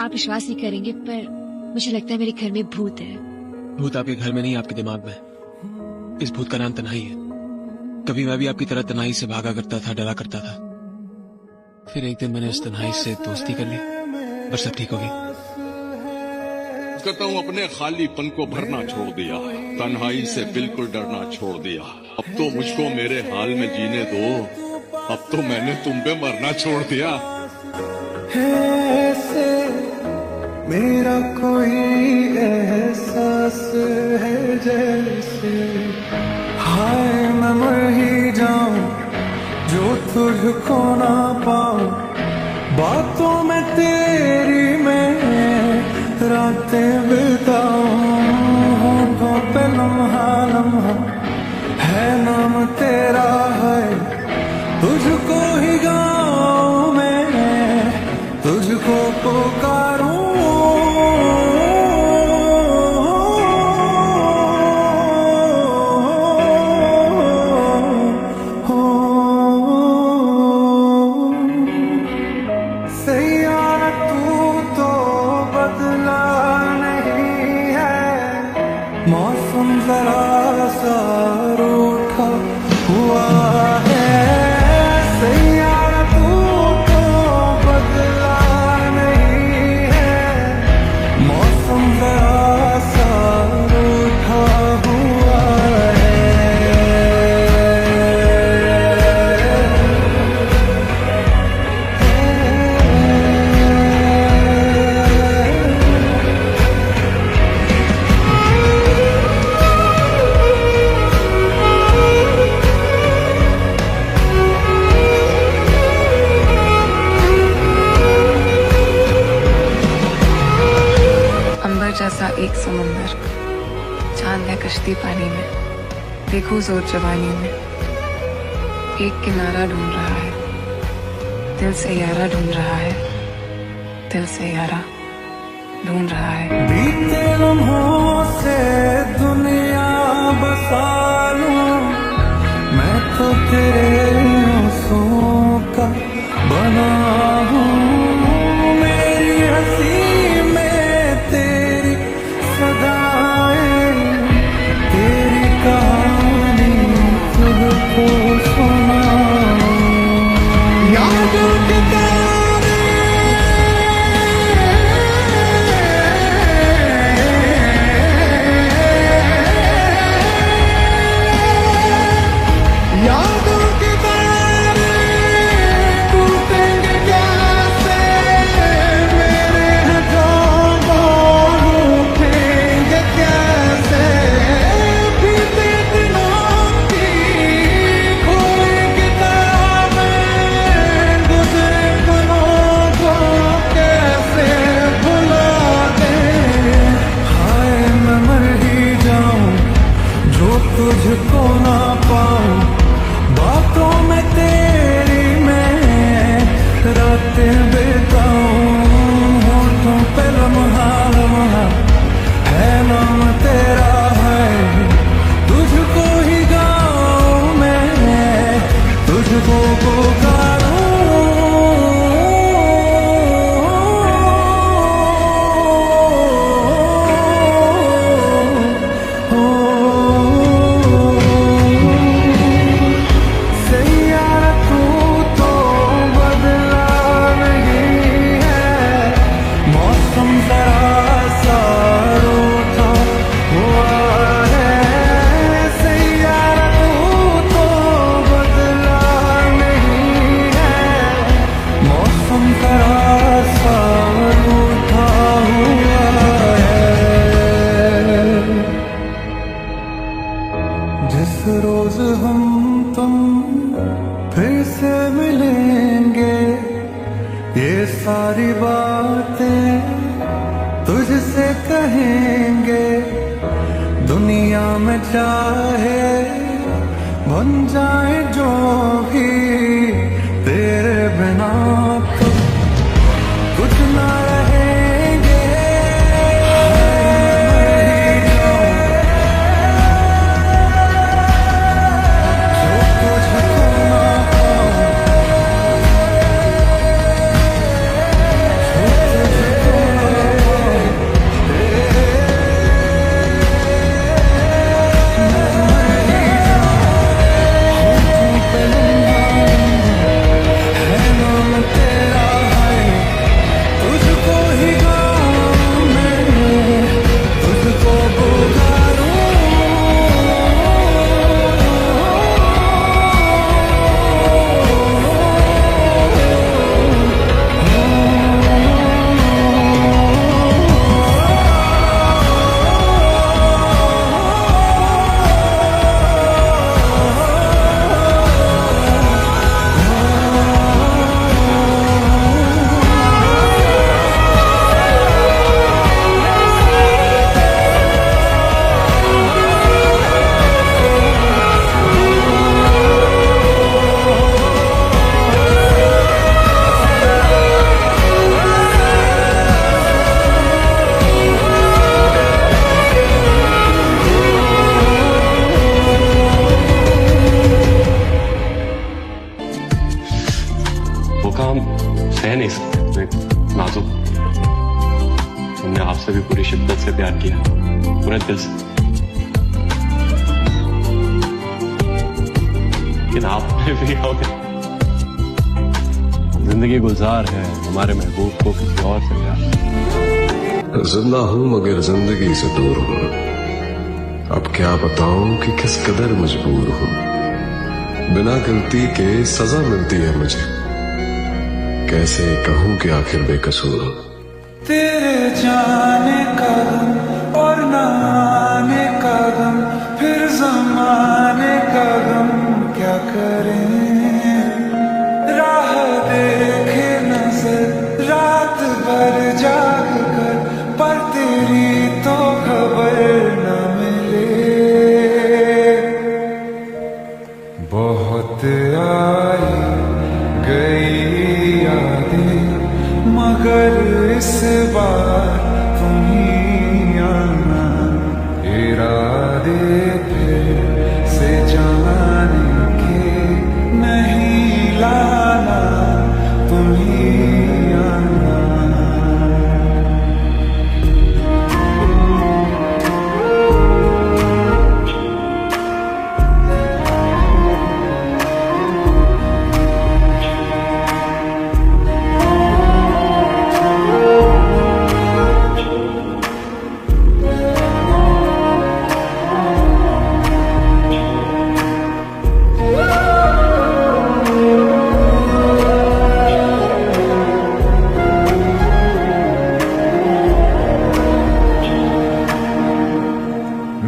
आप विश्वास नहीं करेंगे पर मुझे लगता है मेरे घर में भूत है। भूत आपके घर में नहीं, आपके दिमाग में। इस भूत का नाम तन्हाई है। कभी मैं भी आपकी तरह तन्हाई से भागा करता था, डरा करता था। फिर एक दिन मैंने उस तन्हाई से दोस्ती कर ली, बस सब ठीक हो गई। कहता हूँ अपने खालीपन को भरना छोड़ दिया, तन्हाई से बिल्कुल डरना छोड़ दिया। अब तो मुझको मेरे हाल में जीने दो, अब तो मैंने तुम पे मरना छोड़ दिया। ऐसे मेरा कोई एहसास है जैसे हाय मैं मर ही जाऊं जो तुझको ना पाऊं। बातों में तेरी मैं रातें बिताऊं, होठों पे लम्हा लम्हा है नाम तेरा है। तुझको ही गाऊं मैं, तुझको पुकारूं। सैयारा तू तो बदला नहीं है, मौसम जरा सा रूठा हुआ है। सैयारा तू तो बदला नहीं है, मौसम जरा सा रूठा हुआ है। अंबर जैसा एक समुंदर, चांद है कश्ती पानी में, देखो जोर जवानी में। एक किनारा ढूंढ रहा है, दिल से यारा ढूंढ रहा है, दिल से यारा ढूंढ रहा है। बीते लम्हों से दुनिया बसा लूं, मैं तो तेरे आंसुओं का बना हूँ। मेरी हंसी में तेरी सदाएं, तेरी कहानी तुझको सुनाऊं। यादों के यादों के तारे टूटेंगे कैसे, मेरे हथौड़ों रूठेंगे कैसे। बीते दिनों की खोई किताबें, गुजरे पलों को कैसे भुला दें। हाय मैं मर ही जाऊं जो तुझको ना पाऊं। बातों में तेरी मैं रातें बिताऊं, होठों पे लम्हा लम्हा है नाम तेरा है। तुझको ही गाऊं मैं, तुझको पुकारूं। सैयारा तू तो बदला नहीं है, मौसम जरा सा रूठा हुआ है। सैयारा तू तो बदला नहीं है, मौसम जरा सा रूठा हुआ है। जिस रोज हम तुम फिर से मिलेंगे, ये सारी बातें तुझसे कहेंगे। दुनिया में चाहे बन जाए जो भी, तेरे बिना तो कुछ ना रहेंगे। जो तुझको ना पाऊं, जो तुझको नाजुक, हमने आपसे भी पूरी शिद्दत से प्यार किया, पूरे दिल से। लेकिन आपने भी हमें जिंदगी गुलजार है हमारे महबूब को किसी और से प्यार। जिंदा हूं मगर जिंदगी से दूर हूं, अब क्या बताऊं कि किस कदर मजबूर हूं। बिना गलती के सजा मिलती है मुझे, कैसे कहूं कि आखिर बेकसूर हूं। तेरे जाने का गम और न आने का गम, फिर जमाने का गम क्या करें। राह देखे नजर रात भर जाग कर, पर तेरी तो खबर न मिले। बहुत आई गई यादें, मगर इस बार तुम ही आना। इरादे फिर से जाने के नहीं लाना, तुम ही आना।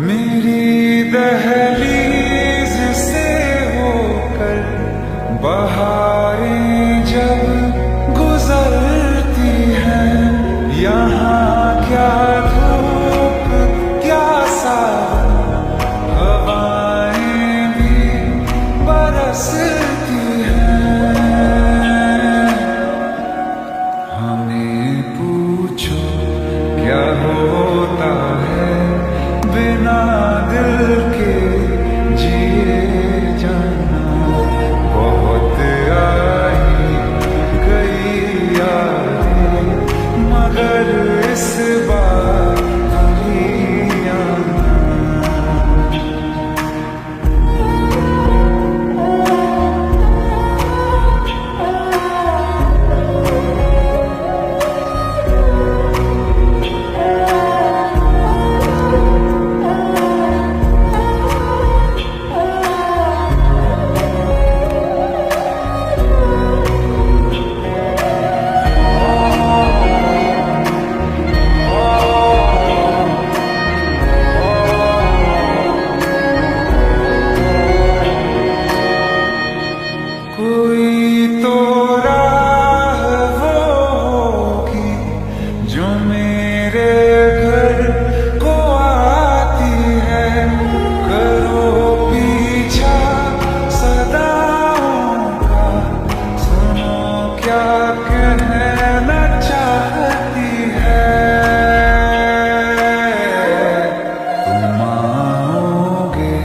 मेरी दहलीज से होकर बहारें जब गुजरती हैं, यहाँ क्या धूप क्या सावन, हवाएं भी बरसती हैं। हमें पूछो क्या होता है बिना दिल के जिए जाना। बहुत आई गई यादें, मगर इस बार नहीं आना। कोई तो राह वो होगी जो मेरे घर को आती है। करो पीछा सदाओं का, सुनो क्या कहना चाहती है। तुम आओगे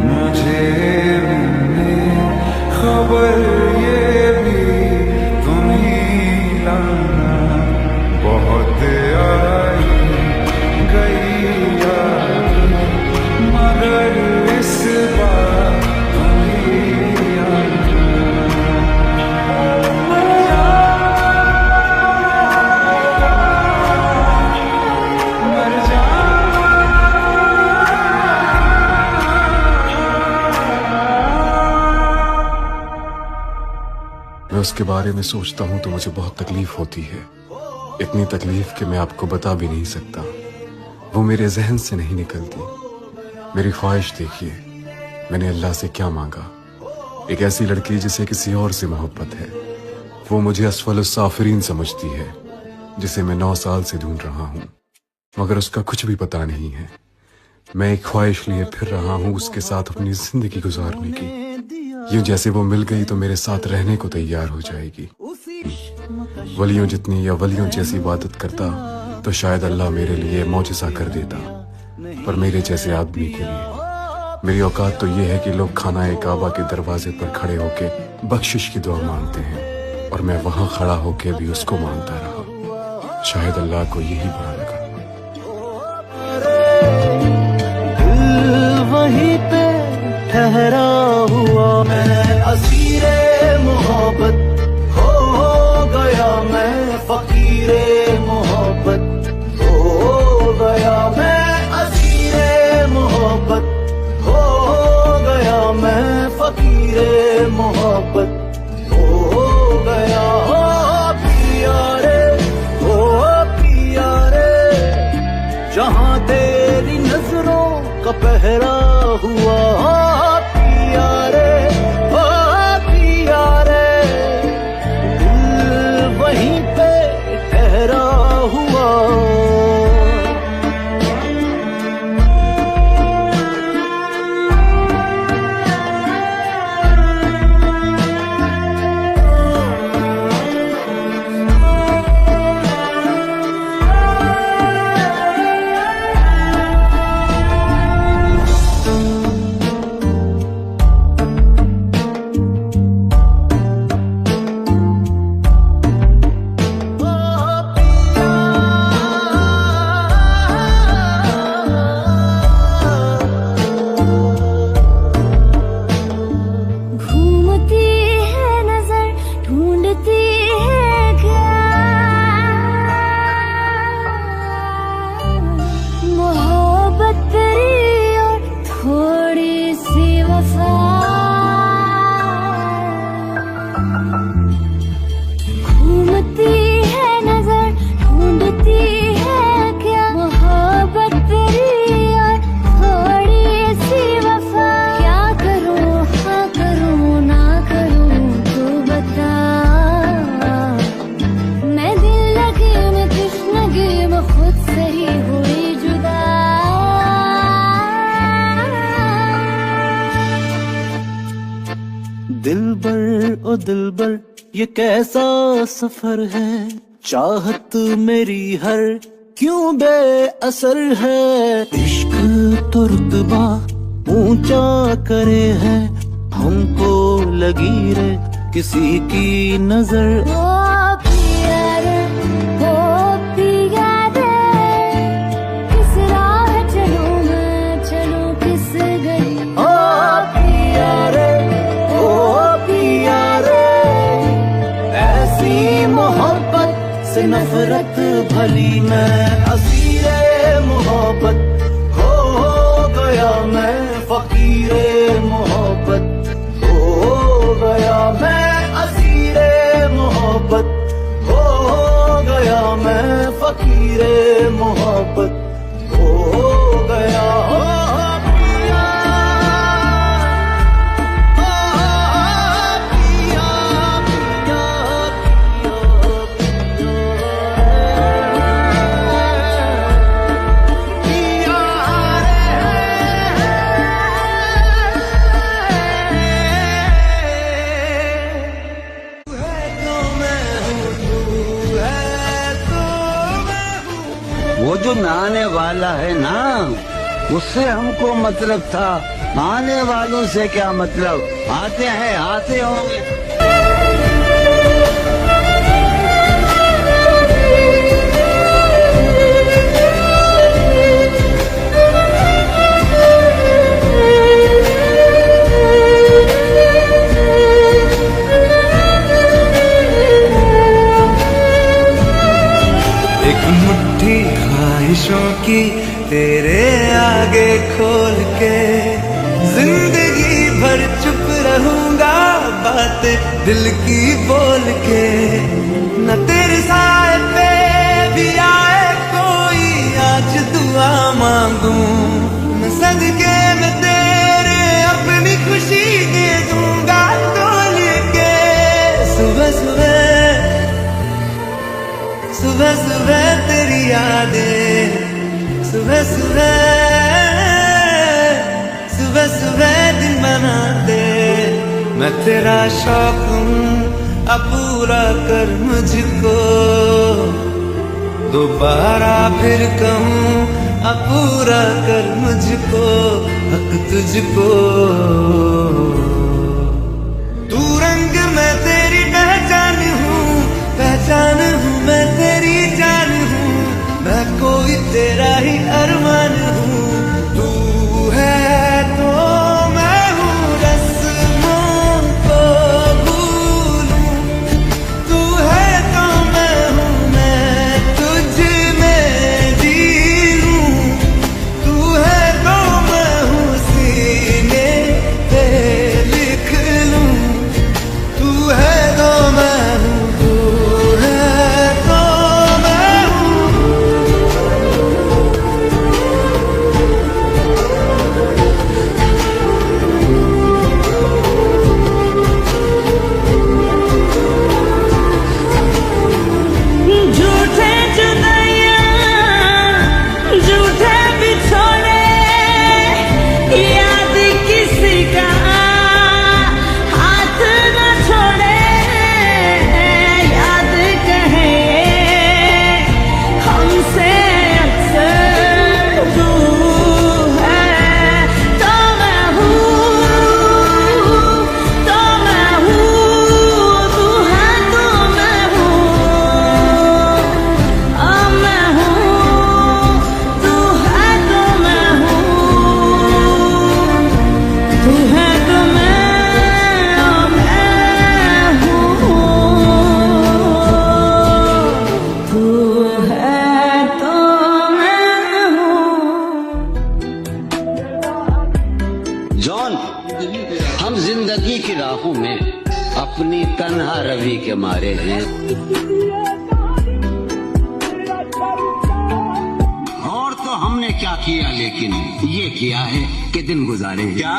मुझे मिलने, खबर ये भी तुम ही लाना। बहुत आई गई यादें, मगर इस बार तुम ही आना। मर जा मैं उसके बारे में सोचता हूँ तो मुझे बहुत तकलीफ होती है, इतनी तकलीफ कि मैं आपको बता भी नहीं सकता। वो मेरे जहन से नहीं निकलती। मेरी ख्वाहिश देखिए, मैंने अल्लाह से क्या मांगा। एक ऐसी लड़की जिसे किसी और से मोहब्बत है, वो मुझे असफलुस साफिरीन समझती है, जिसे मैं 9 साल से ढूंढ रहा हूँ, मगर उसका कुछ भी पता नहीं है। मैं एक ख्वाहिश लिए फिर रहा हूँ उसके साथ अपनी जिंदगी गुजारने की, यूं जैसे वो मिल गई तो मेरे साथ रहने को तैयार हो जाएगी। वलियों जितनी या वलियों जैसी इबादत करता तो शायद अल्लाह मेरे लिए मौजिज़ा कर देता, पर मेरे जैसे आदमी के लिए मेरी औकात तो ये है कि लोग खाना काबा के दरवाजे पर खड़े होके बख्शिश की दुआ मांगते हैं और मैं वहां खड़ा होके भी उसको मांगता रहा। शायद अल्लाह को यही बुरा लगा। दिल वहीं पे ठहरा हुआ, मैं असीरे मोहब्बत हो गया, मैं फकीरे मोहब्बत हो गया, मैं असीरे मोहब्बत हो गया, मैं फकीरे मोहब्बत हो गया। हो पिया रे, हो पिया रे, जहाँ तेरी नजरों का पहरा हुआ, पिया रे, ओ पिया रे, दिल वहीं पे ठहरा हुआ। घूमती है नजर, ढूंढती है क्या मोहब्बत तेरी और थोड़ी सी वफा। घूमती है नजर, ढूंढती है क्या मोहब्बत तेरी और थोड़ी सी वफा। क्या करूं, हाँ करूं, ना करूं, तू बता। मैं दिल लगी में तृष्णगी में खुद से ही हुई जुदा। दिलबर ओ दिलबर, ये कैसा सफर है, चाहत मेरी हर क्यों बेअसर है। इश्क तो रुतबा ऊंचा करे है, हमको लगी रे किसी की नजर। ओ पिया रे, ओ पिया रे, किस राह चलूं मैं, चलूं किस गली। ओ पिया रे, ओ पिया रे, ऐसी मोहब्बत से नफरत भली, मैं असीरे मोहब्बत हो गया, मैं फकीरे मोहब्बत हो गया, मैं असीरे मोहब्बत हो गया, मैं फकीरे मोहब्बत हो गया। हो पिया, ओ पिया, वो जो नहाने वाला है ना, उससे हमको मतलब था, आने वालों से क्या मतलब। आते हैं, आते होंगे। एक मुट्ठी ख्वाहिशों की तेरे आगे खोल के, जिंदगी भर चुप रहूंगा बात दिल की बोल के। न तेरे साए पे भी आए कोई, आज दुआ मांगू, न सदके में तेरे अपनी खुशी दे दूंगा तोल के। सुबह सुबह, सुबह सुबह तेरी यादें, सुबह सुबह, सुबह सुबह दिन बनाते। मैं तेरा शौक हूँ, अब पूरा कर मुझको, दोबारा फिर कहूँ अब पूरा कर मुझको, हक तुझको। तू रंग मैं तेरी पहचान हूँ, पहचान हूँ मैं तेरी जान आंखों में अपनी तन्हा रवि के मारे हैं। और तो हमने क्या किया, लेकिन ये किया है कि दिन गुजारे हैं। क्या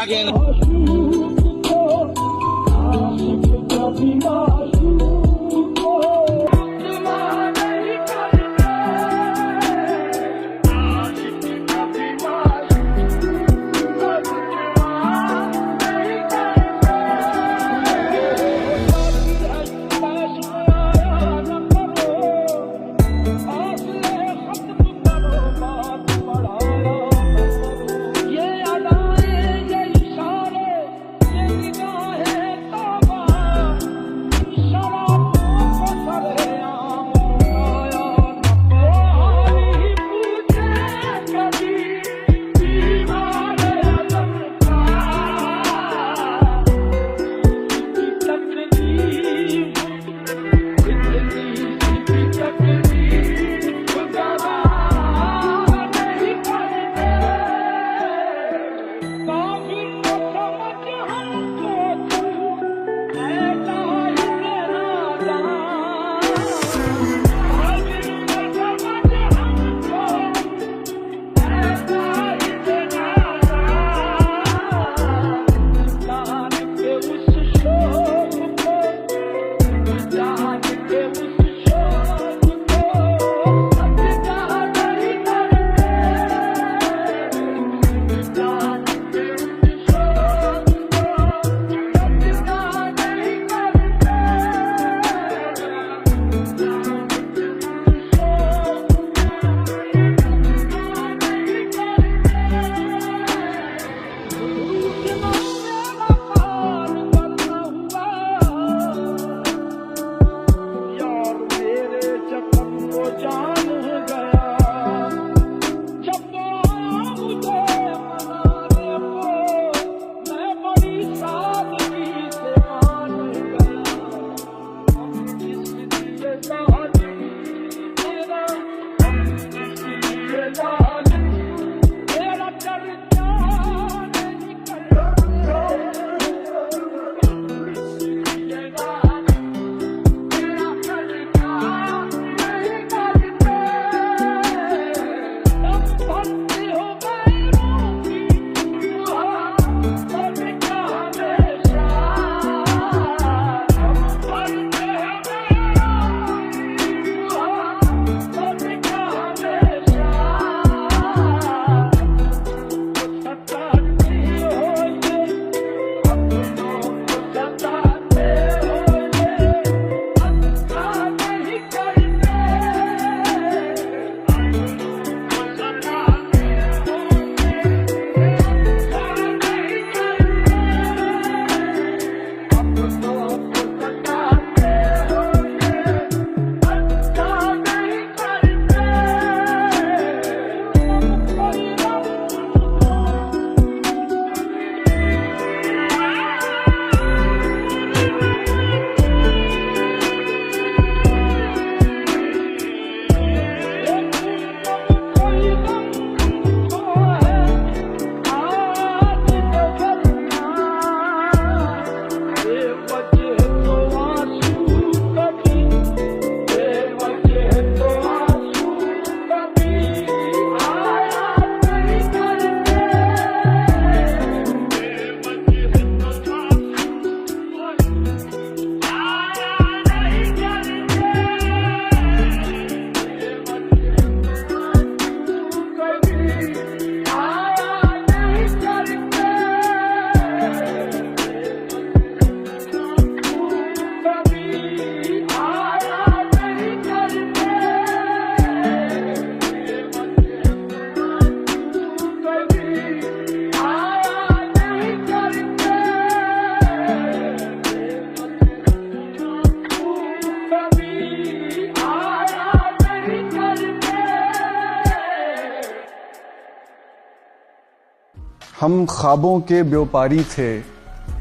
हम ख्वाबों के व्यापारी थे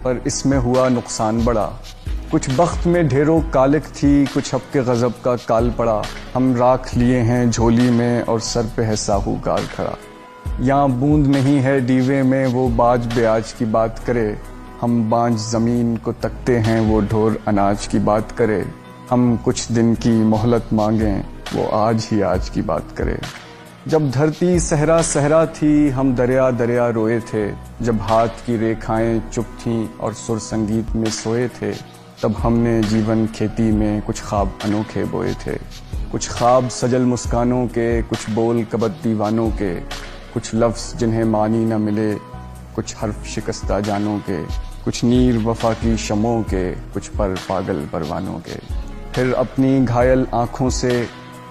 पर इसमें हुआ नुकसान बड़ा। कुछ बख्त में ढेरों कालिक थी, कुछ हब के गज़ब का काल पड़ा। हम राख लिए हैं झोली में और सर पे है साहूकार खड़ा। यहाँ बूंद नहीं है दीवे में, वो बाज ब्याज की बात करे। हम बांझ जमीन को तकते हैं, वो ढोर अनाज की बात करे। हम कुछ दिन की मोहलत मांगें, वो आज ही आज की बात करे। जब धरती सहरा सहरा थी, हम दरिया दरिया रोए थे। जब हाथ की रेखाएं चुप थीं और सुर संगीत में सोए थे, तब हमने जीवन खेती में कुछ ख्वाब अनोखे बोए थे। कुछ ख्वाब सजल मुस्कानों के, कुछ बोल कबत दीवानों के, कुछ लफ्ज़ जिन्हें मानी न मिले, कुछ हर्फ शिकस्ता जानों के, कुछ नीर वफा की शमों के, कुछ पर पागल परवानों के। फिर अपनी घायल आंखों से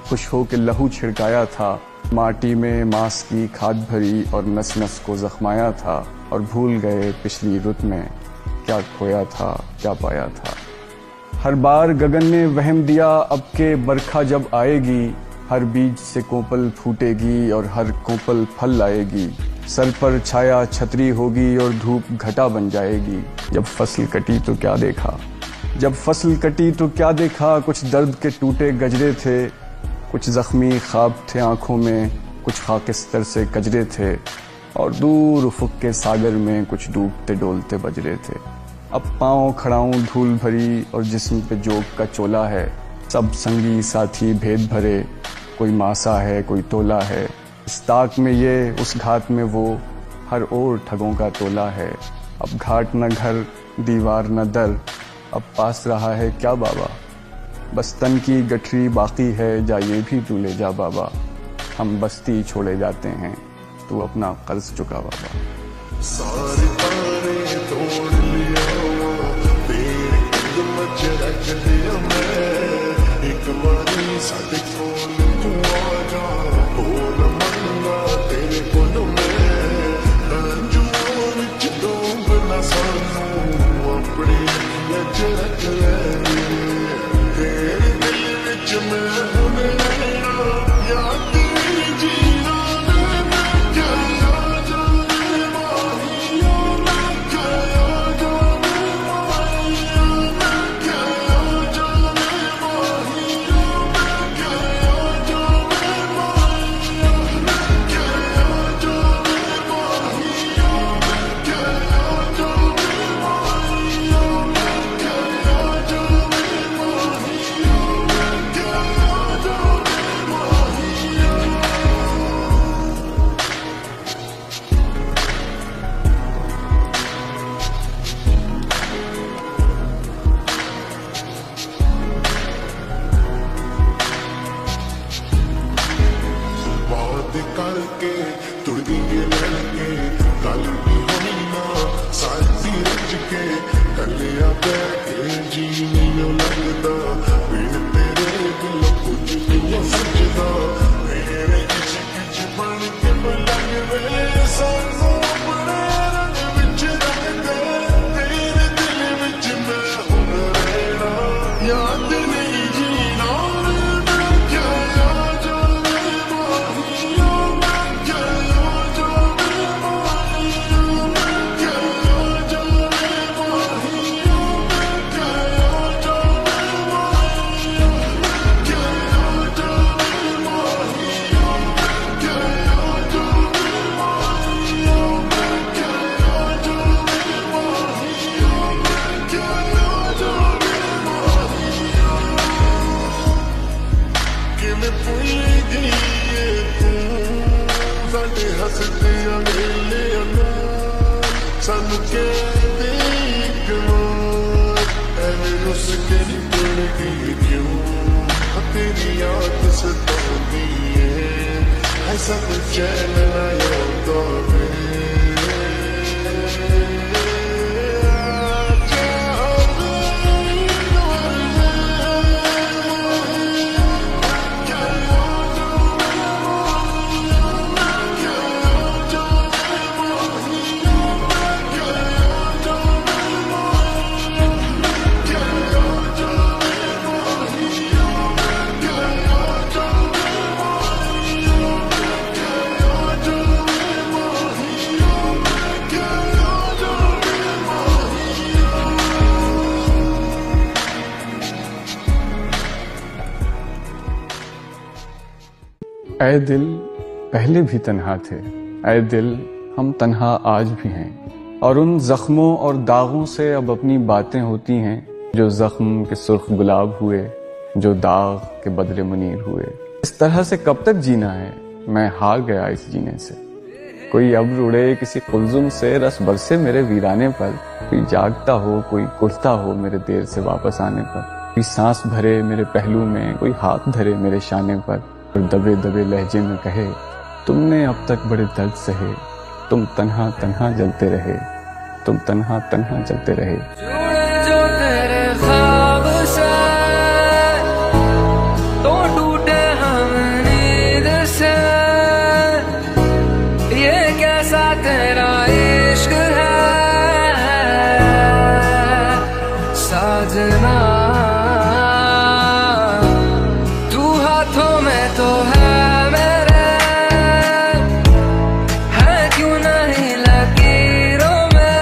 खुश हो के लहू छिड़काया था, माटी में मांस की खाद भरी और नस नस को जख्माया था। और भूल गए पिछली रुत में क्या खोया था, क्या पाया था। हर बार गगन ने वहम दिया अब के बरखा जब आएगी, हर बीज से कोपल फूटेगी और हर कोपल फल लाएगी। सर पर छाया छतरी होगी और धूप घटा बन जाएगी। जब फसल कटी तो क्या देखा, जब फसल कटी तो क्या देखा। कुछ दर्द के टूटे गजरे थे, कुछ जख्मी ख्वाब थे आंखों में, कुछ खाकिस्तर से कजरे थे। और दूर उफुक के सागर में कुछ डूबते डोलते बजरे थे। अब पाँव खड़ाऊं धूल भरी और जिस्म पे जोग का चोला है। सब संगी साथी भेद भरे, कोई मासा है कोई तोला है। इस ताक में ये उस घाट में वो, हर ओर ठगों का तोला है। अब घाट न घर दीवार न दर, अब पास रहा है क्या बाबा। बस तन की गठरी बाकी है, जा ये भी तू ले जा बाबा। हम बस्ती छोड़े जाते हैं, तू अपना कर्ज चुका बाबा। सारे तारे तोड़ लिया, तेरे कदम च रख दिया मैं। एक बारी साडे कोल तू आ जा, बोल मंगा तेरे कोल मैं। रंजुओं विच डूब ना सानू, अपनी अखियां च रख ले। तेरे दिल विच मैं हुण रहना, याद तेरी जीना करके तुड़दी के लड़के। कल भी होनी ना साथी रच के, कलिया बैठे जी नहीं लगता। बिन तेरे दिल कुछ नहीं सजदा, मेरे इश्क च बन के लग वे सानू अपने रंग विच रंग दे। तेरे दिल विच मैं हुण रहना, याद नहीं जीना। हसदियां मेलियां नाल सानू कहदे कमाल, एवें रुस के निकल गई क्यों। तेरी याद सतांदी है, ऐसा कोई चैन ना आता वे। ऐ दिल पहले भी तन्हा थे, ऐ दिल हम तन्हा आज भी हैं। और उन जख्मों और दागों से अब अपनी बातें होती हैं, जो जख्म के सुर्ख गुलाब हुए, जो दाग के बदले मुनीर हुए। इस तरह से कब तक जीना है, मैं हार गया इस जीने से। कोई अब्र उड़े किसी कुलजुम से, रस बरसे मेरे वीराने पर। कोई जागता हो, कोई कुड़ता हो मेरे देर से वापस आने पर। कोई सांस भरे मेरे पहलू में, कोई हाथ धरे मेरे शाने पर और दबे दबे लहजे में कहे, तुमने अब तक बड़े दर्द सहे, तुम तन्हा तन्हा जलते रहे, तुम तन्हा तन्हा जलते रहे। जो तेरे ख्वाब से तो टूटे हम नींद से, ये कैसा तेरा इश्क है साजना। तू हाथों में तो है मेरे, है क्यों नहीं लकीरों में,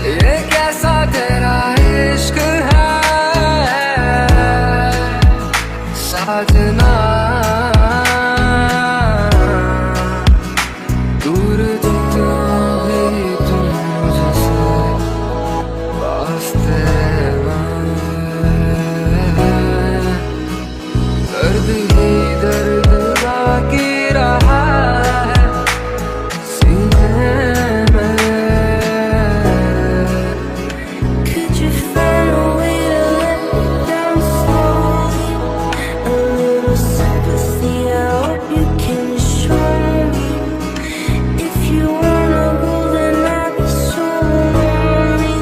ये कैसा तेरा इश्क है साजना। दूर जितना भी तुम मुझसे वास्ते दर्द ही दर्द बाकी रहा है सीने में। Could you find a way to let me down slowly? A little sympathy, I hope you can show me. If you wanna go, then I'll be so lonely.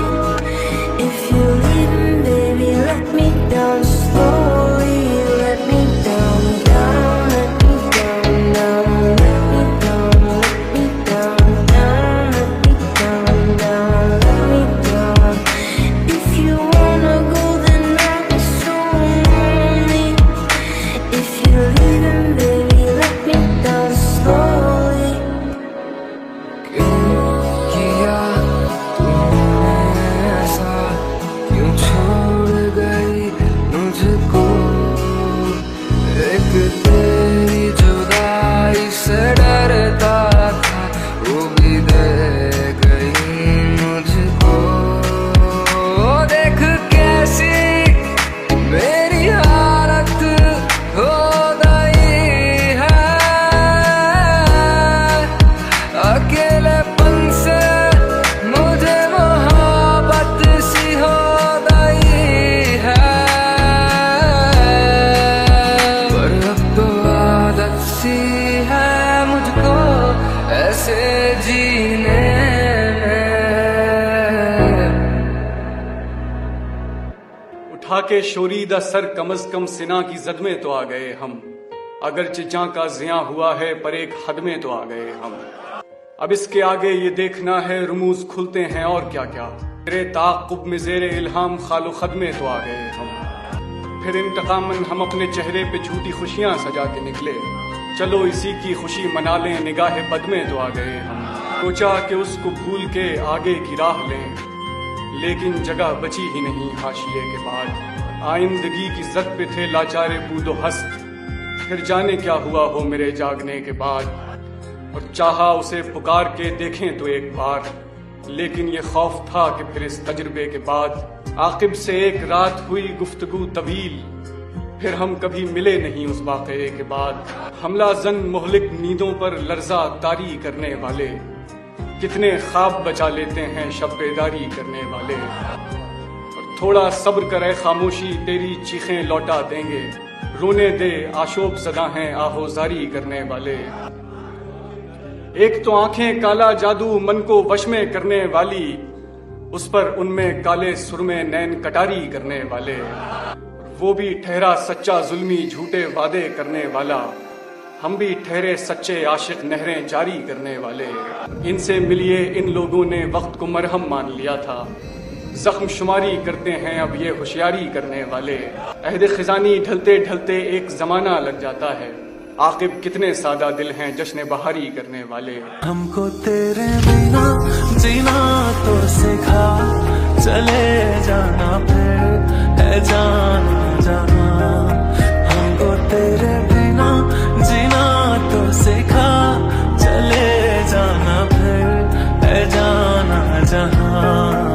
If you're leaving, baby, let me down slowly. Let me down, down, let me down, down, let me down, let me down, down, let me down, down, let me down. If you wanna go, then I'll be so lonely. If you're leaving, baby, let me down slowly. क्यों किया तूने ऐसा, क्यों छोड़ गई मुझको, एक तेरी जुदाई से डरता था, वो भी दे गई मुझको। देख कैसी मेरी हालत हो गई है, अकेलेपन से मुझे मोहब्बत सी हो गई है। पर अब तो आदत सी है मुझको ऐसे जीने में। उठा के शोरीदा सर कम अज कम सिना की जद में तो आ गए हम। अगरचे जां का जिया हुआ है, पर एक हद में तो आ गए हम। अब इसके आगे ये देखना है रुमूज खुलते हैं और क्या क्या। तेरे ताक़ुब में ज़ेरे इल्हाम खालो खद में तो आ गए हम। फिर इंतकामन हम अपने चेहरे पे झूठी खुशियां सजा के निकले। चलो इसी की खुशी मना लें, निगाह बद में तो आ गए हम। सोचा कि उसको भूल के आगे की राह लें, लेकिन जगह बची ही नहीं हाशिए के बाद। आइंदगी की जद पे थे लाचारे बूदो हस्त, फिर जाने क्या हुआ हो मेरे जागने के बाद। और चाहा उसे पुकार के देखें तो एक बार, लेकिन ये खौफ था कि फिर इस तजुर्बे के बाद आकिब से एक रात हुई गुफ्तगू तवील, फिर हम कभी मिले नहीं उस वाक़े के बाद। हमला जन मोहलिक नींदों पर लर्जा तारी करने वाले, कितने ख्वाब बचा लेते हैं शब बेदारी करने वाले। और थोड़ा सब्र करे खामोशी, तेरी चीखें लौटा देंगे। रोने दे आशोब ज़दा हैं आहोजारी करने वाले। एक तो आंखें काला जादू मन को वश में करने वाली, उस पर उनमें काले सुरमे नैन कटारी करने वाले। वो भी ठहरा सच्चा जुल्मी झूठे वादे करने वाला, हम भी ठहरे सच्चे आशिक नहरें जारी करने वाले। इनसे मिलिए इन लोगों ने वक्त को मरहम मान लिया था, जख्म शुमारी करते हैं अब ये होशियारी करने वाले। अहद खिजानी ढलते ढलते एक जमाना लग जाता है, आकिब कितने सादा दिल हैं जश्न बहारी करने वाले। हमको तेरे बिना जीना तो सिखा, चले जाना फिर है जाना जाना। हमको तेरे बिना जीना तो सिखा, चले जाना फिर है जहां।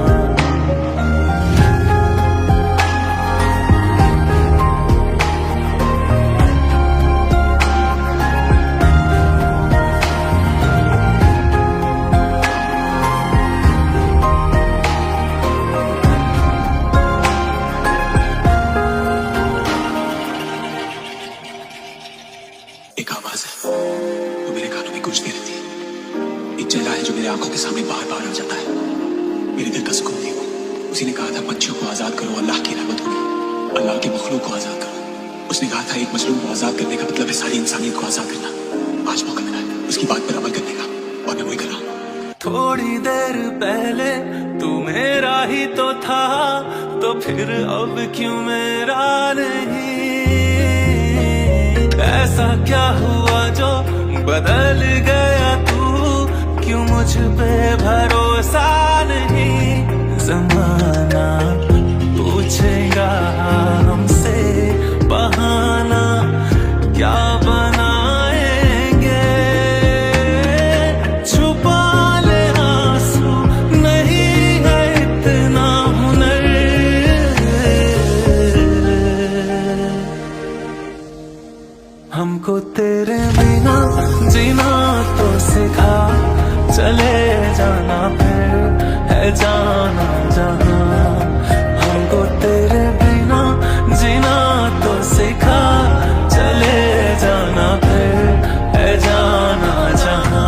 एक आवाज है वो मेरे कानों में गूंजती रहती है। एक चेहरा है जो मेरे आंखों के सामने बार बार आ जाता है। मेरे दिल का सुकून थी वो। उसी ने कहा था पंछियों को आजाद करो, अल्लाह की रहमत होगी। अल्लाह के मखलूक को आजाद करो। उसने कहा था एक मजलूम को आजाद करने का मतलब है सारी इंसानियत को आजाद करना। आज मौका मिला है उसकी बात पर अमल करने का, और मैं वही कर रहा हूँ। थोड़ी देर पहले तू मेरा ही तो था, तो फिर अब क्यों मेरा नहीं? ऐसा क्या हुआ जो बदल गया तू? क्यों मुझ पे भरोसा नहीं? जमाना पूछेगा हमसे बहाना क्या बनाएंगे? छुपा ले आंसू नहीं है इतना हुनर। हमको तेरे बिना जीना तो सिखा, चले जाना फिर है जाना जहां। हमको तेरे बिना जीना तो सिखा, चले जाना फिर है जाना जहां।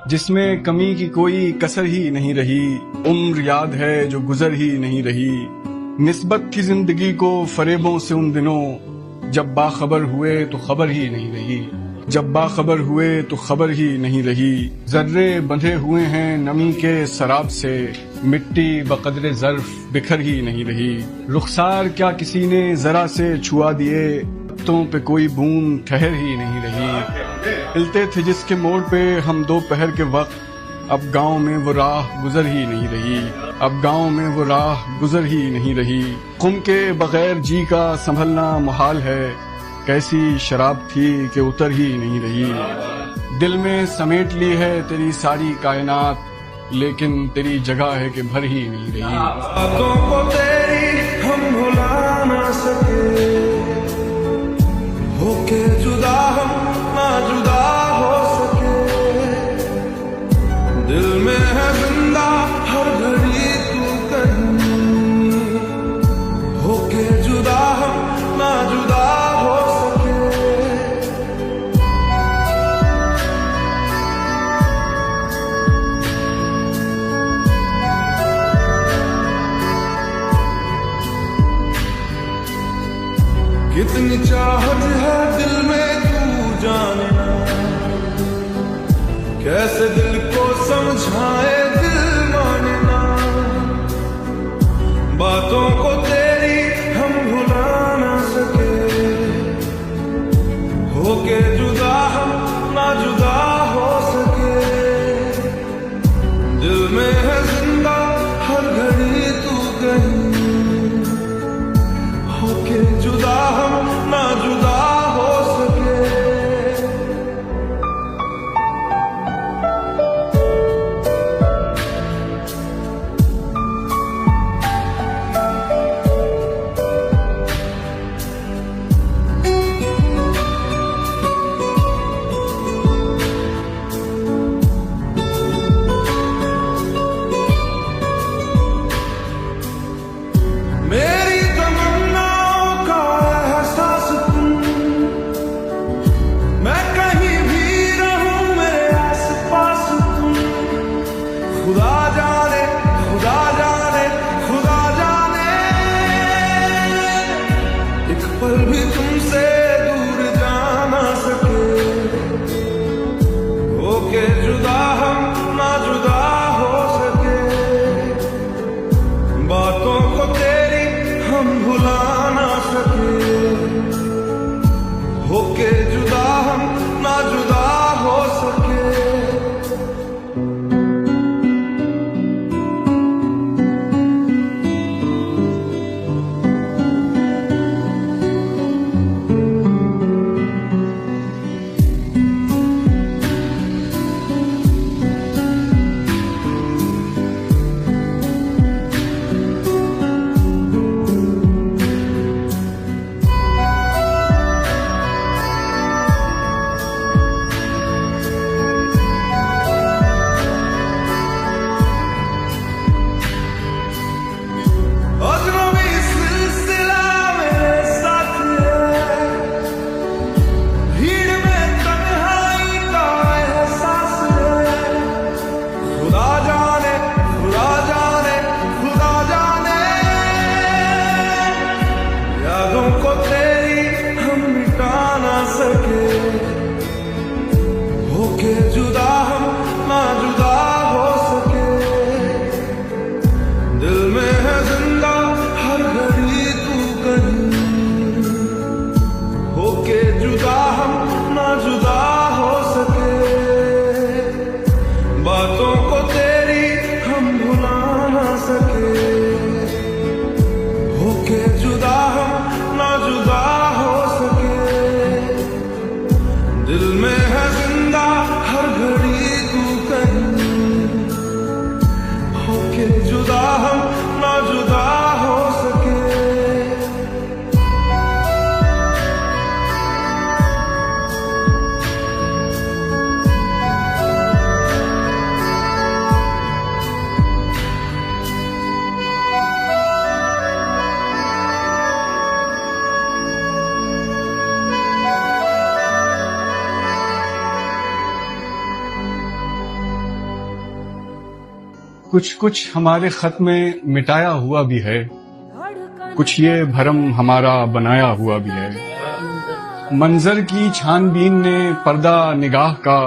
जिसमें कमी की कोई कसर ही नहीं रही, उम्र याद है जो गुजर ही नहीं रही। निस्बत थी जिंदगी को फरेबों से उन दिनों, जब बाखबर हुए तो खबर ही नहीं रही। जब बाखबर हुए तो खबर ही नहीं रही। जर्रे बंधे हुए हैं नमी के सराब से, मिट्टी बकदरे ज़र्फ बिखर ही नहीं रही। रुखसार क्या किसी ने जरा से छुआ दिए, पत्तों पे कोई बूंद ठहर ही नहीं रही। हिलते थे जिसके मोड़ पे हम दोपहर के वक्त, अब गांव में वो राह गुजर ही नहीं रही। अब गांव में वो राह गुजर ही नहीं रही। खुम के बगैर जी का संभलना मुहाल है, कैसी शराब थी कि उतर ही नहीं रही। दिल में समेट ली है तेरी सारी कायनात, लेकिन तेरी जगह है कि भर ही नहीं रही। बातों को तेरी हम भुला ना सके, होके जुदा हम ना जुदा हो सके। दिल में है जिंदा हर घड़ी तू कहीं, होके जुदा हम ना जुदा हो सके। कितनी चाहत है दिल में तू जाने ना, कैसे दिल को समझाए दिल माने ना। बातों को तेरी हम भुला ना सके, होके जुदा हम ना जुदा हो सके। दिल में है जिंदा हर घड़ी तू कहीं, होके जुदा हम ना जुदा हो सके। कुछ कुछ हमारे खत में मिटाया हुआ भी है, कुछ ये भरम हमारा बनाया हुआ भी है। मंजर की छानबीन ने पर्दा निगाह का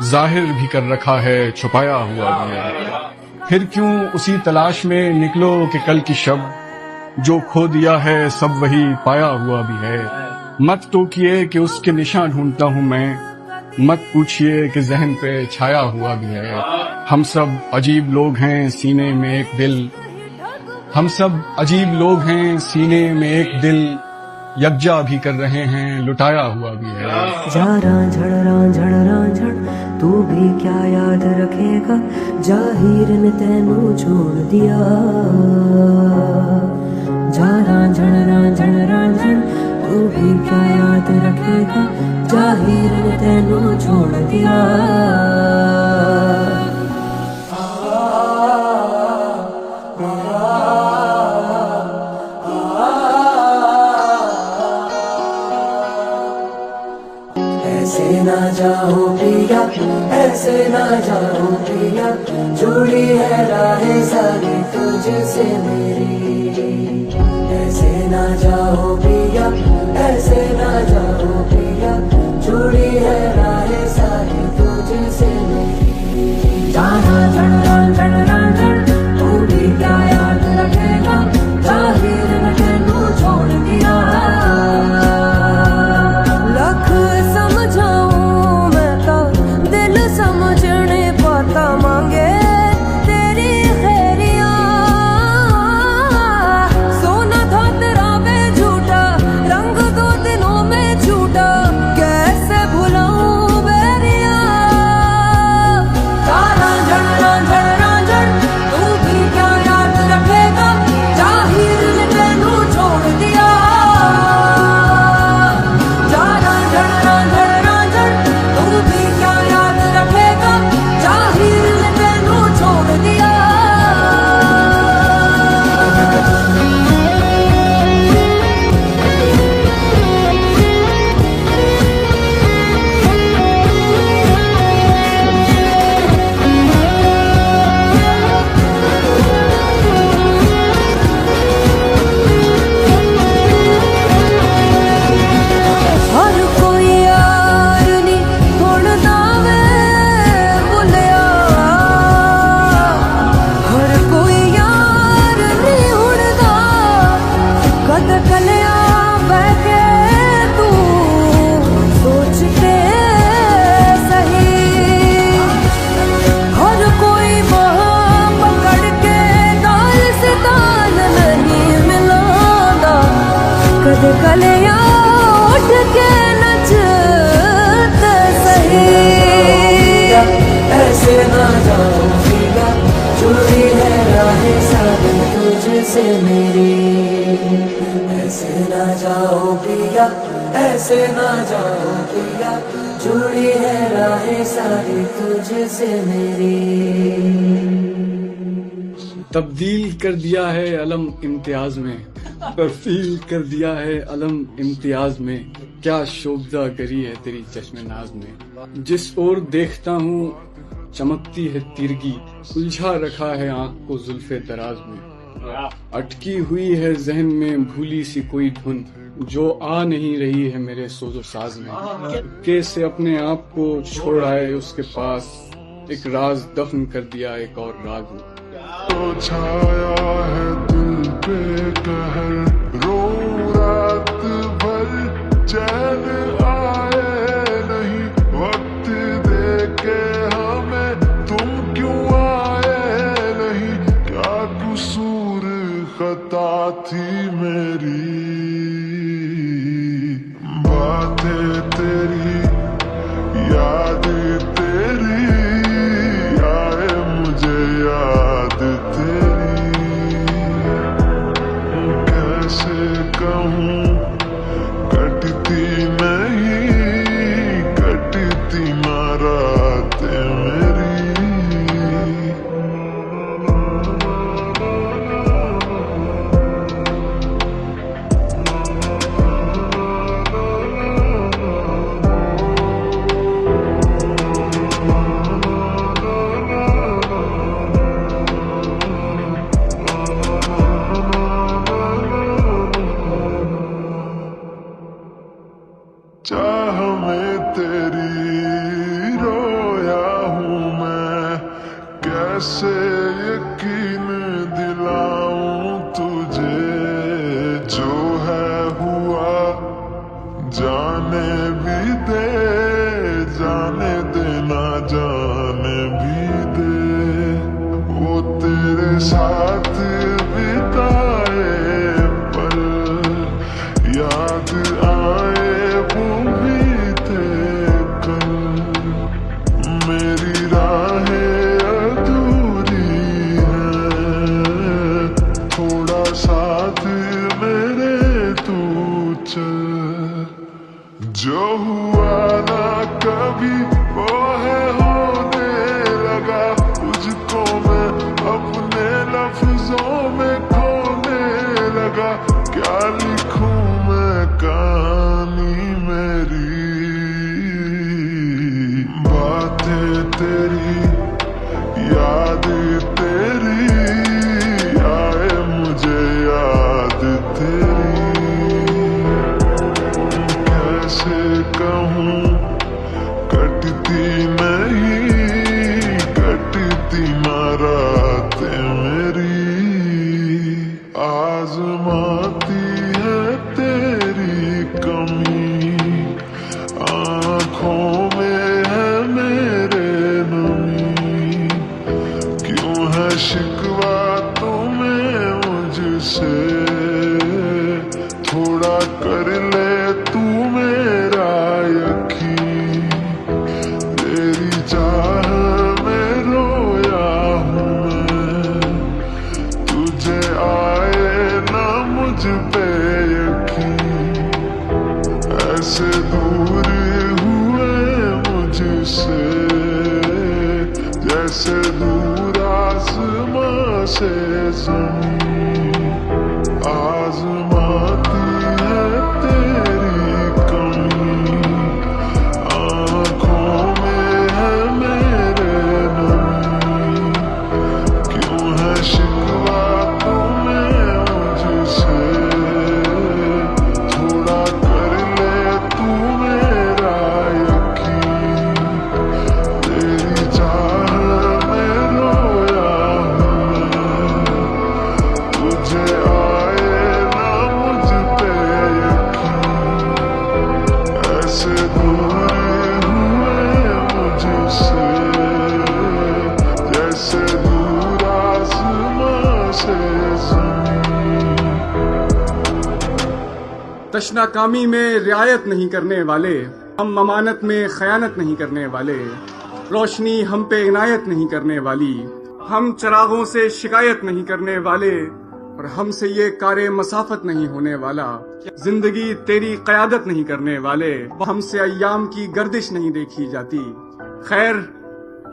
जाहिर भी कर रखा है, छुपाया हुआ भी है। फिर क्यों उसी तलाश में निकलो कि कल की शब, जो खो दिया है सब वही पाया हुआ भी है। मत टोकिए कि उसके निशान ढूंढता हूं मैं, मत पूछिए कि जहन पे छाया हुआ भी है। हम सब अजीब लोग हैं सीने में एक दिल, हम सब अजीब लोग हैं सीने में एक दिल, यकजा भी कर रहे हैं लुटाया हुआ भी है। जा रांझड़ तू भी क्या याद रखेगा, जाहिर ने तेनू छोड़ दिया। जा रांझड़ तू भी क्या याद रखेगा, जाहिर ने तेनू छोड़ दिया। ऐसे ना जाओ पिया, ऐसे ना जाओ पिया, जुड़ी है राहें सारी तुझसे मेरी। ऐसे ना जाओ पिया, ऐसे ना जाओ पिया, जुड़ी है राहें सारी तुझसे मेरी। जाना रांझड़ तू भी क्या याद रखेगा, जाहिर ने तेनू छोड़ दिया। समझने पाता मांगे तेरी खैरिया, सोना था तेरा में झूठा, रंग दो दिनों में झूठा, कैसे भुलाऊं बैरिया। रांझड़ तू भी क्या याद रखेगा, जाहिर ने तेनू छोड़ दिया। रांझड़ तू भी क्या याद रखेगा, जाहिर ने तेनू छोड़ दिया। हर कोई यार नी ढूंढदा वे भुलिया, हर कोई यार नी ढूंढदा, कद कलिया बह के तू सोचते सही। हर कोई बाह पकड़ के दाल से दाल नहीं मिलादा, कद कलिया उठ के नचते सही। ऐसे ना जाओ पिया, जुड़ी है राहें सारी तुझसे मेरी। ऐसे ना जाओ पिया, ऐसे ना जाओ पिया, जुड़ी है राहें सारी तुझसे मेरी। तब्दील कर दिया है अलम इम्तियाज में, तब्दील कर दिया है अलम इम्तियाज में, क्या शोभा करी है तेरी चश्मे नाज में। जिस ओर देखता हूँ चमकती है तिरगी, उलझा रखा है आंख को जुल्फे दराज में। अटकी हुई है जहन में भूली सी कोई धुन, जो आ नहीं रही है मेरे सोजो साज में। के से अपने आप को छोड़ आए उसके पास, एक राज दफन कर दिया एक और राज में। तो छाया है दिल पे कहर, रो रात भर चैन आए नहीं, वक्त देके हमें तुम क्यों आए नहीं। क्या कसूर खता थी मेरी, बातें तेरी याद तेरी आए मुझे याद तेरी। कैसे यकीन दिलाऊं तुझे, जो है हुआ जाने भी दे, जाने देना जाने भी दे। वो तेरे साथ बिताए पल याद आए वो बीते कल, मेरी राहें अधूरी है, थोड़ा साथ मेरे तू चल। जो हुआ ना कभी वो है होने लगा, तुझको मैं अपने लफ्जों में खोने लगा। क्या लिखूं मैं कहानी मेरी, बातें तेरी याद तेरी आए मुझे याद तेरी। कैसे कहूँ कटती नहीं, कटती ना रातें मेरी, आजमाती है तेरी कमी, आँखों में है मेरे नमी। क्यों है शिकवा तुम्हें मुझसे, थोड़ा कर ले तू मेरा यकीन। तेरी चाह में रोया हूँ मैं, तुझे आए ना मुझ पे यकीन। ऐसे दूर हुए मुझसे जैसे दूर आसमां से ज़मीन, आज़माती है तेरी कमी, आँखों में है मेरे नमी। क्यों है शिकवा तुम्हें मुझसे, थोड़ा कर ले तू मेरा यकीन। तेरी चाह में रोया हूँ मैं, तुझे आए ना मुझ पे यकीन। ऐसे दूर हुए मुझसे जैसे दूर आसमां से ज़मीन। तशनाकामी में रियायत नहीं करने वाले, हम अमानत में खयानत नहीं करने वाले, रोशनी हम पे इनायत नहीं करने वाली, हम चरागों से शिकायत नहीं करने वाले, और हमसे ये कारे मसाफत नहीं होने वाला। जिंदगी तेरी क़यादत नहीं करने वाले, हमसे अय्याम की गर्दिश नहीं देखी जाती। खैर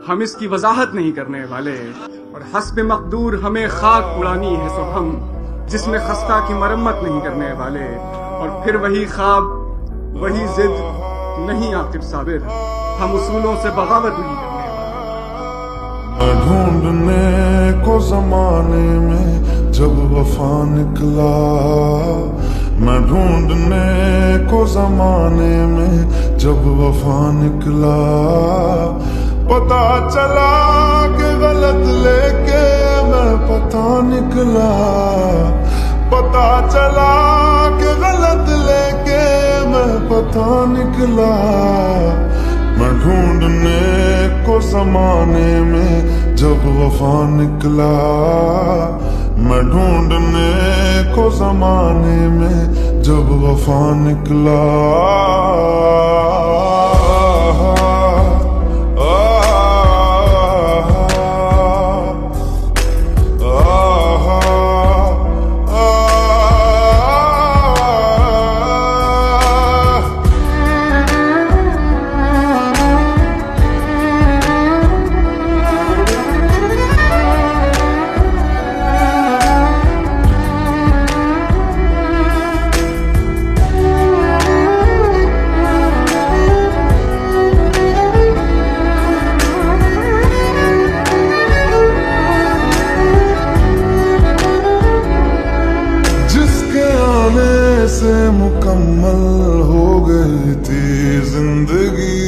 हम इसकी वजाहत नहीं करने वाले, और हस्ब मकदूर हमें खाक उड़ानी है सो हम, जिसमें खस्ता की मरम्मत नहीं करने वाले। और फिर वही ख्वाब वही जिद नहीं आकिब साबिर, हम उसूलों से बगावत नहीं करने वाले। मैं ढूंढने को जमाने में जब वफा निकला, मैं ढूंढने को जमाने में जब वफा निकला। पता चला कि गलत लेके मैं पता निकला, पता चला कि गलत लेके मैं पता निकला। मैं ढूंढने को जमाने में जब वफा निकला, मैं ढूंढने को जमाने में जब वफा निकला। से मुकम्मल हो गई थी जिंदगी,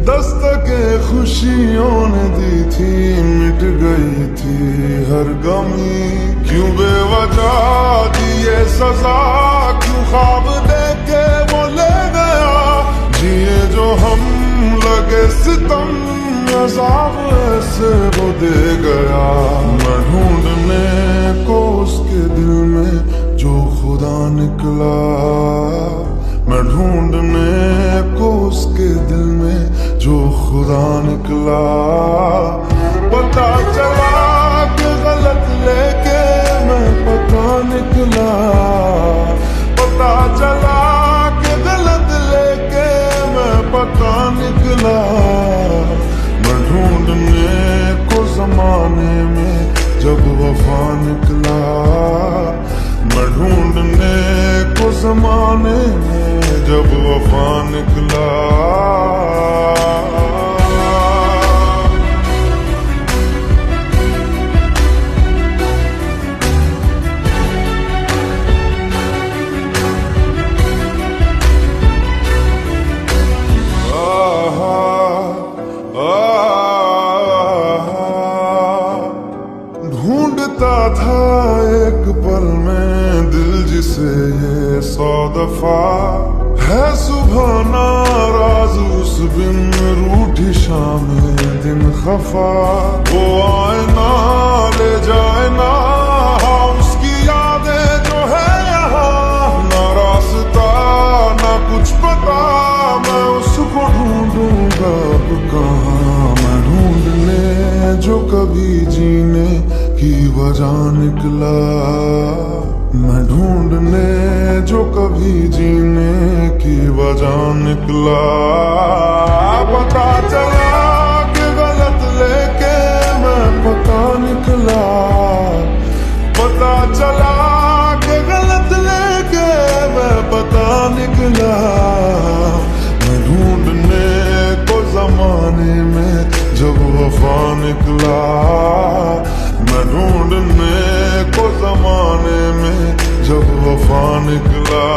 दस्तके खुश खुशियों ने दी थी, मिट गई थी हर गमी। क्यों बेवजह दिए सजा, क्यों ख्वाब देके वो ले गया। जिए जो हम लगे सितम, अज़ाब ऐसे वो दे गया। मैं ढूंढने को उसके दिल में जो खुदा निकला, मैं ढूंढने को उसके दिल में जो खुदा निकला। पता चला कि गलत लेके मैं पता निकला, पता चला कि गलत लेके मैं पता निकला। मैं ढूंढने को जमाने में जब वफा निकला, मैं ढूंढने को जमाने में जब वफा निकला। ढूंढता था एक पल में दिल जिसे ये 100 दफा। है सुबह नाराज उस बिन रूठी शाम दिन खफा। वो आए ना ले जाए ना उसकी यादें जो है यहाँ। ना रास्ता ना कुछ पता, मैं उसको ढूंढूंगा अब कहाँ। मैं ढूंढने जो कभी जीने की वजह निकला, मैं ढूंढने जो कभी जीने की वजह निकला। पता चला कि गलत लेके मैं पता निकला, पता चला कि गलत लेके मैं पता निकला। मैं ढूंढने को जमाने में जब वफा निकला, मैं ढूंढने को जमाने में जब वफा निकला।